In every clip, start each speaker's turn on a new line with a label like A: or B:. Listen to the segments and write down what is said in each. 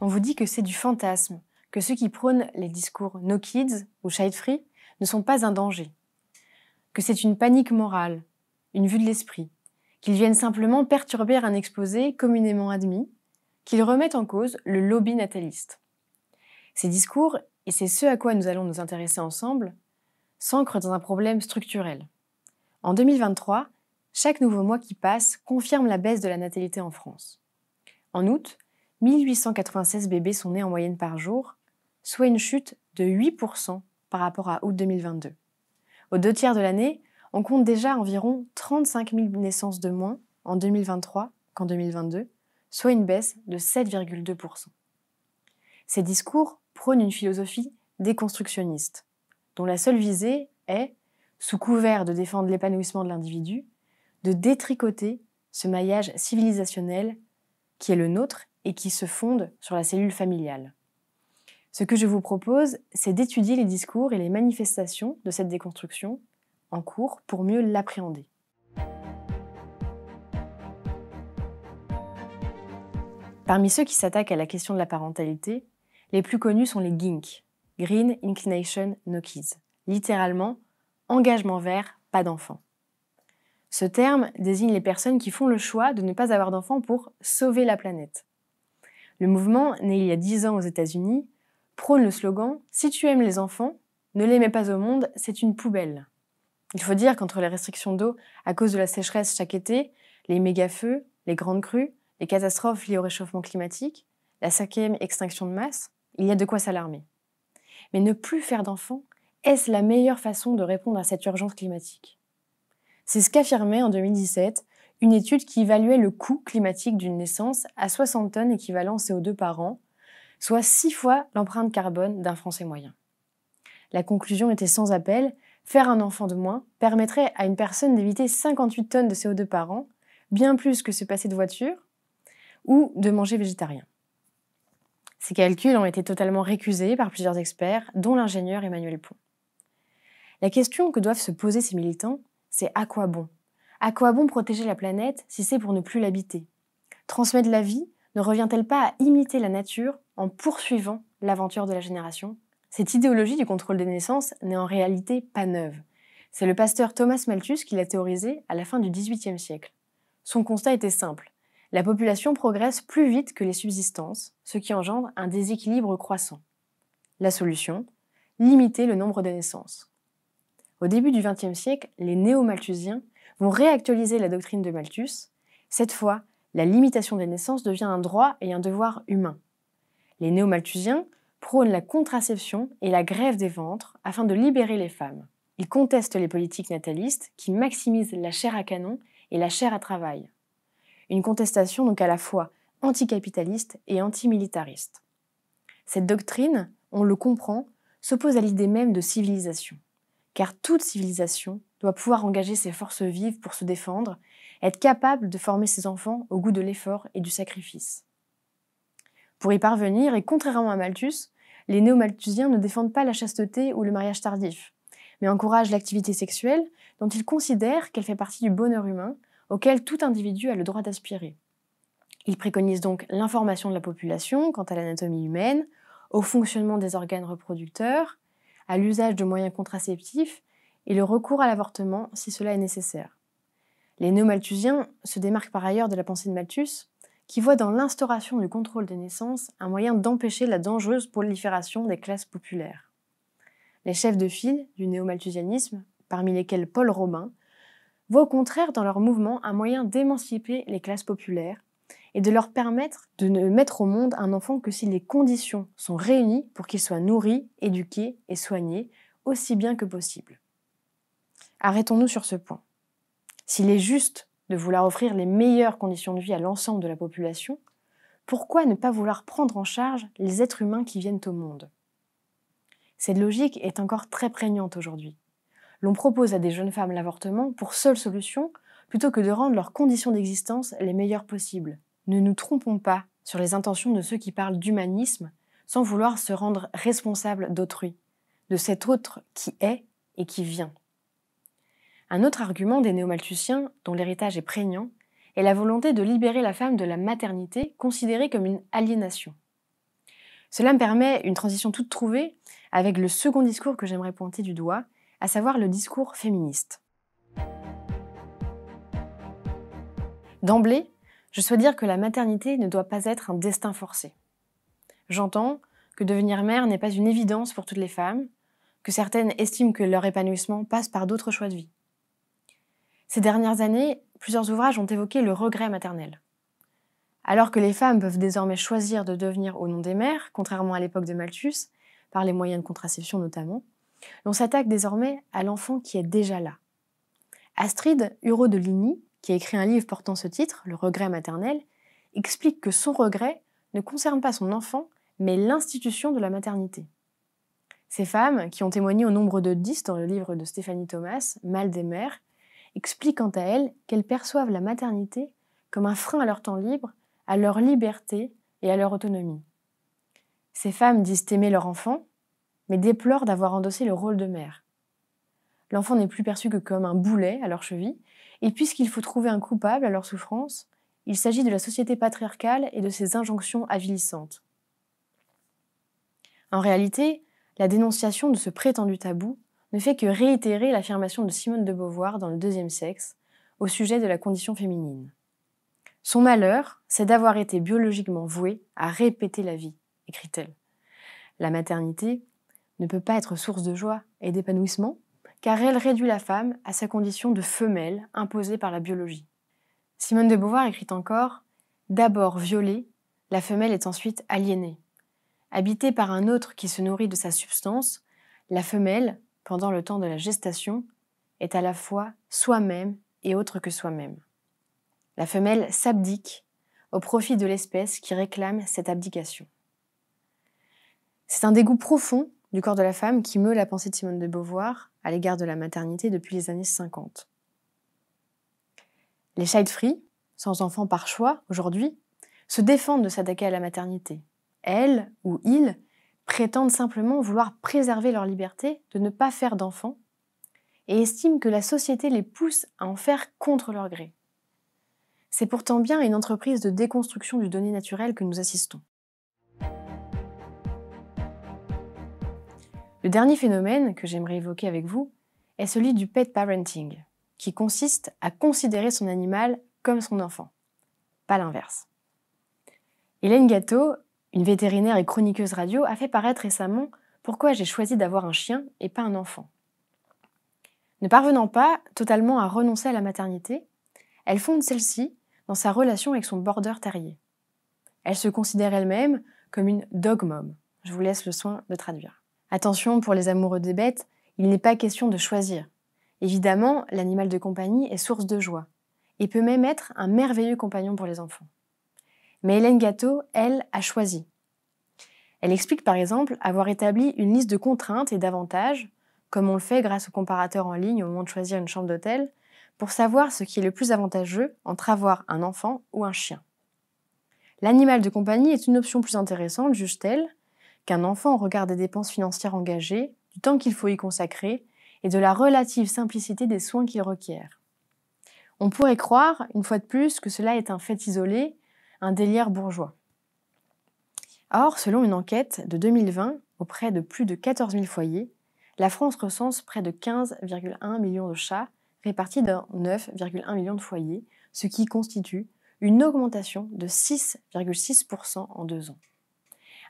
A: On vous dit que c'est du fantasme, que ceux qui prônent les discours No Kids ou Child Free ne sont pas un danger, que c'est une panique morale, une vue de l'esprit, qu'ils viennent simplement perturber un exposé communément admis, qu'ils remettent en cause le lobby nataliste. Ces discours, et c'est ce à quoi nous allons nous intéresser ensemble, s'ancrent dans un problème structurel. En 2023, chaque nouveau mois qui passe confirme la baisse de la natalité en France. En août, 1896 bébés sont nés en moyenne par jour, soit une chute de 8% par rapport à août 2022. Aux 2 tiers de l'année, on compte déjà environ 35 000 naissances de moins en 2023 qu'en 2022, soit une baisse de 7,2%. Ces discours prônent une philosophie déconstructionniste, dont la seule visée est, sous couvert de défendre l'épanouissement de l'individu, de détricoter ce maillage civilisationnel qui est le nôtre et qui se fonde sur la cellule familiale. Ce que je vous propose, c'est d'étudier les discours et les manifestations de cette déconstruction en cours pour mieux l'appréhender. Parmi ceux qui s'attaquent à la question de la parentalité, les plus connus sont les GINK, Green Inclination No Kids, littéralement engagement vert, pas d'enfants. Ce terme désigne les personnes qui font le choix de ne pas avoir d'enfants pour sauver la planète. Le mouvement, né il y a 10 ans aux États-Unis, prône le slogan « Si tu aimes les enfants, ne les mets pas au monde, c'est une poubelle ». Il faut dire qu'entre les restrictions d'eau à cause de la sécheresse chaque été, les méga-feux, les grandes crues, les catastrophes liées au réchauffement climatique, la 5e extinction de masse, il y a de quoi s'alarmer. Mais ne plus faire d'enfants, est-ce la meilleure façon de répondre à cette urgence climatique ? C'est ce qu'affirmait en 2017 une étude qui évaluait le coût climatique d'une naissance à 60 tonnes équivalent CO2 par an, soit 6 fois l'empreinte carbone d'un Français moyen. La conclusion était sans appel, faire un enfant de moins permettrait à une personne d'éviter 58 tonnes de CO2 par an, bien plus que se passer de voiture ou de manger végétarien. Ces calculs ont été totalement récusés par plusieurs experts, dont l'ingénieur Emmanuel Pont. La question que doivent se poser ces militants, c'est à quoi bon ? À quoi bon protéger la planète si c'est pour ne plus l'habiter ? Transmettre la vie ne revient-elle pas à imiter la nature en poursuivant l'aventure de la génération ? Cette idéologie du contrôle des naissances n'est en réalité pas neuve. C'est le pasteur Thomas Malthus qui l'a théorisée à la fin du XVIIIe siècle. Son constat était simple. La population progresse plus vite que les subsistances, ce qui engendre un déséquilibre croissant. La solution ? Limiter le nombre de naissances. Au début du XXe siècle, les néo-malthusiens vont réactualiser la doctrine de Malthus. Cette fois, la limitation des naissances devient un droit et un devoir humain. Les néo-malthusiens prônent la contraception et la grève des ventres afin de libérer les femmes. Ils contestent les politiques natalistes qui maximisent la chair à canon et la chair à travail. Une contestation donc à la fois anticapitaliste et antimilitariste. Cette doctrine, on le comprend, s'oppose à l'idée même de civilisation. Car toute civilisation doit pouvoir engager ses forces vives pour se défendre, être capable de former ses enfants au goût de l'effort et du sacrifice. Pour y parvenir, et contrairement à Malthus, les néo-malthusiens ne défendent pas la chasteté ou le mariage tardif, mais encouragent l'activité sexuelle dont ils considèrent qu'elle fait partie du bonheur humain auquel tout individu a le droit d'aspirer. Ils préconisent donc l'information de la population quant à l'anatomie humaine, au fonctionnement des organes reproducteurs, à l'usage de moyens contraceptifs et le recours à l'avortement si cela est nécessaire. Les néo-malthusiens se démarquent par ailleurs de la pensée de Malthus, qui voit dans l'instauration du contrôle des naissances un moyen d'empêcher la dangereuse prolifération des classes populaires. Les chefs de file du néo-malthusianisme, parmi lesquels Paul Robin, voient au contraire dans leur mouvement un moyen d'émanciper les classes populaires et de leur permettre de ne mettre au monde un enfant que si les conditions sont réunies pour qu'il soit nourri, éduqué et soigné aussi bien que possible. Arrêtons-nous sur ce point. S'il est juste de vouloir offrir les meilleures conditions de vie à l'ensemble de la population, pourquoi ne pas vouloir prendre en charge les êtres humains qui viennent au monde ? Cette logique est encore très prégnante aujourd'hui. L'on propose à des jeunes femmes l'avortement pour seule solution, plutôt que de rendre leurs conditions d'existence les meilleures possibles. Ne nous trompons pas sur les intentions de ceux qui parlent d'humanisme sans vouloir se rendre responsables d'autrui, de cet autre qui est et qui vient. Un autre argument des néo-malthusiens, dont l'héritage est prégnant, est la volonté de libérer la femme de la maternité considérée comme une aliénation. Cela me permet une transition toute trouvée avec le second discours que j'aimerais pointer du doigt, à savoir le discours féministe. D'emblée, je souhaite dire que la maternité ne doit pas être un destin forcé. J'entends que devenir mère n'est pas une évidence pour toutes les femmes, que certaines estiment que leur épanouissement passe par d'autres choix de vie. Ces dernières années, plusieurs ouvrages ont évoqué le regret maternel. Alors que les femmes peuvent désormais choisir de devenir ou non des mères, contrairement à l'époque de Malthus, par les moyens de contraception notamment, l'on s'attaque désormais à l'enfant qui est déjà là. Astrid Hurault de Ligny, qui a écrit un livre portant ce titre, Le regret maternel, explique que son regret ne concerne pas son enfant, mais l'institution de la maternité. Ces femmes, qui ont témoigné au nombre de 10 dans le livre de Stéphanie Thomas, Mal des mères, expliquent quant à elles qu'elles perçoivent la maternité comme un frein à leur temps libre, à leur liberté et à leur autonomie. Ces femmes disent aimer leur enfant, mais déplorent d'avoir endossé le rôle de mère. L'enfant n'est plus perçu que comme un boulet à leur cheville, et puisqu'il faut trouver un coupable à leur souffrance, il s'agit de la société patriarcale et de ses injonctions avilissantes. En réalité, la dénonciation de ce prétendu tabou ne fait que réitérer l'affirmation de Simone de Beauvoir dans Le Deuxième Sexe au sujet de la condition féminine. Son malheur, c'est d'avoir été biologiquement vouée à répéter la vie, écrit-elle. La maternité ne peut pas être source de joie et d'épanouissement, car elle réduit la femme à sa condition de femelle imposée par la biologie. Simone de Beauvoir écrit encore « D'abord violée, la femelle est ensuite aliénée. Habitée par un autre qui se nourrit de sa substance, la femelle, pendant le temps de la gestation, est à la fois soi-même et autre que soi-même. La femelle s'abdique au profit de l'espèce qui réclame cette abdication. » C'est un dégoût profond du corps de la femme qui meut la pensée de Simone de Beauvoir à l'égard de la maternité depuis les années 50. Les child-free, sans enfants par choix aujourd'hui, se défendent de s'attaquer à la maternité. Elles ou ils prétendent simplement vouloir préserver leur liberté de ne pas faire d'enfants et estiment que la société les pousse à en faire contre leur gré. C'est pourtant bien une entreprise de déconstruction du donné naturel que nous assistons. Le dernier phénomène que j'aimerais évoquer avec vous est celui du pet parenting, qui consiste à considérer son animal comme son enfant, pas l'inverse. Hélène Gatto, une vétérinaire et chroniqueuse radio, a fait paraître récemment « Pourquoi j'ai choisi d'avoir un chien et pas un enfant ». Ne parvenant pas totalement à renoncer à la maternité, elle fonde celle-ci dans sa relation avec son border terrier. Elle se considère elle-même comme une dog mom. Je vous laisse le soin de traduire. Attention, pour les amoureux des bêtes, il n'est pas question de choisir. Évidemment, l'animal de compagnie est source de joie et peut même être un merveilleux compagnon pour les enfants. Mais Hélène Gatto, elle, a choisi. Elle explique par exemple avoir établi une liste de contraintes et d'avantages, comme on le fait grâce au comparateur en ligne au moment de choisir une chambre d'hôtel, pour savoir ce qui est le plus avantageux entre avoir un enfant ou un chien. L'animal de compagnie est une option plus intéressante, juge-t-elle, qu'un enfant au regard des dépenses financières engagées, du temps qu'il faut y consacrer et de la relative simplicité des soins qu'il requiert. On pourrait croire, une fois de plus, que cela est un fait isolé, un délire bourgeois. Or, selon une enquête de 2020 auprès de plus de 14 000 foyers, la France recense près de 15,1 millions de chats répartis dans 9,1 millions de foyers, ce qui constitue une augmentation de 6,6% en 2 ans.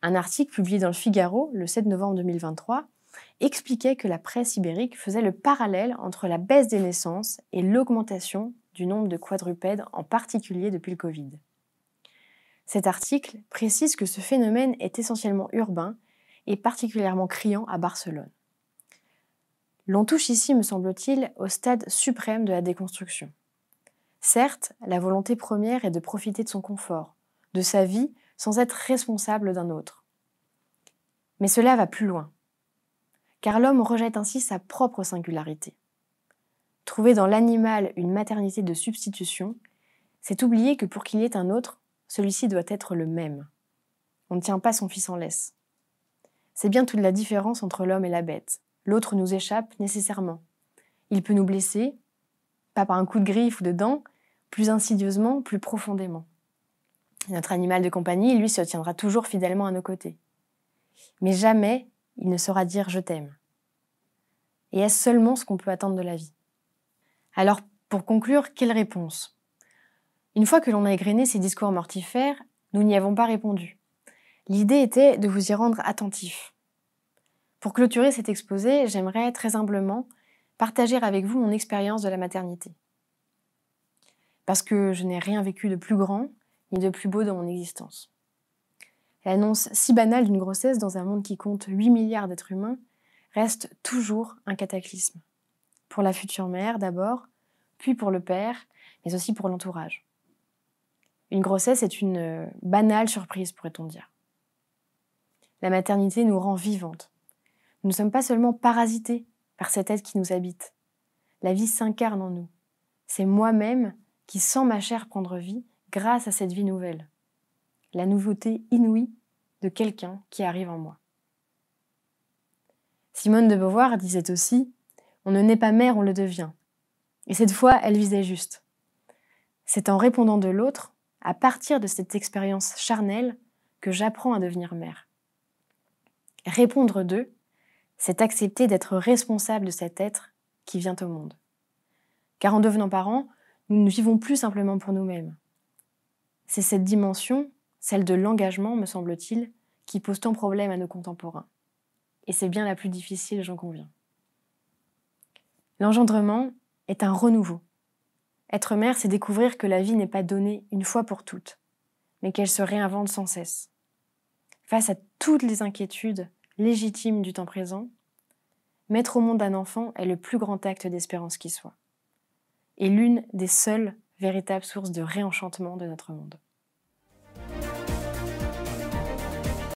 A: Un article publié dans le Figaro le 7 novembre 2023 expliquait que la presse ibérique faisait le parallèle entre la baisse des naissances et l'augmentation du nombre de quadrupèdes, en particulier depuis le Covid. Cet article précise que ce phénomène est essentiellement urbain et particulièrement criant à Barcelone. L'on touche ici, me semble-t-il, au stade suprême de la déconstruction. Certes, la volonté première est de profiter de son confort, de sa vie, sans être responsable d'un autre. Mais cela va plus loin, car l'homme rejette ainsi sa propre singularité. Trouver dans l'animal une maternité de substitution, c'est oublier que pour qu'il y ait un autre, celui-ci doit être le même. On ne tient pas son fils en laisse. C'est bien toute la différence entre l'homme et la bête. L'autre nous échappe nécessairement. Il peut nous blesser, pas par un coup de griffe ou de dent, plus insidieusement, plus profondément. Notre animal de compagnie, lui, se tiendra toujours fidèlement à nos côtés. Mais jamais il ne saura dire « je t'aime ». Et est-ce seulement ce qu'on peut attendre de la vie? Alors, pour conclure, quelle réponse? Une fois que l'on a égrené ces discours mortifères, nous n'y avons pas répondu. L'idée était de vous y rendre attentif. Pour clôturer cet exposé, j'aimerais très humblement partager avec vous mon expérience de la maternité. Parce que je n'ai rien vécu de plus grand ni de plus beau dans mon existence. L'annonce si banale d'une grossesse dans un monde qui compte 8 milliards d'êtres humains reste toujours un cataclysme. Pour la future mère d'abord, puis pour le père, mais aussi pour l'entourage. Une grossesse est une banale surprise, pourrait-on dire. La maternité nous rend vivantes. Nous ne sommes pas seulement parasités par cet être qui nous habite. La vie s'incarne en nous. C'est moi-même qui sens ma chair prendre vie grâce à cette vie nouvelle. La nouveauté inouïe de quelqu'un qui arrive en moi. Simone de Beauvoir disait aussi « On ne naît pas mère, on le devient ». Et cette fois, elle visait juste. C'est en répondant de l'autre, à partir de cette expérience charnelle, que j'apprends à devenir mère. Répondre d'eux, c'est accepter d'être responsable de cet être qui vient au monde. Car en devenant parents, nous ne vivons plus simplement pour nous-mêmes. C'est cette dimension, celle de l'engagement, me semble-t-il, qui pose tant problème à nos contemporains. Et c'est bien la plus difficile, j'en conviens. L'engendrement est un renouveau. Être mère, c'est découvrir que la vie n'est pas donnée une fois pour toutes, mais qu'elle se réinvente sans cesse. Face à toutes les inquiétudes légitimes du temps présent, mettre au monde un enfant est le plus grand acte d'espérance qui soit, et l'une des seules véritables sources de réenchantement de notre monde.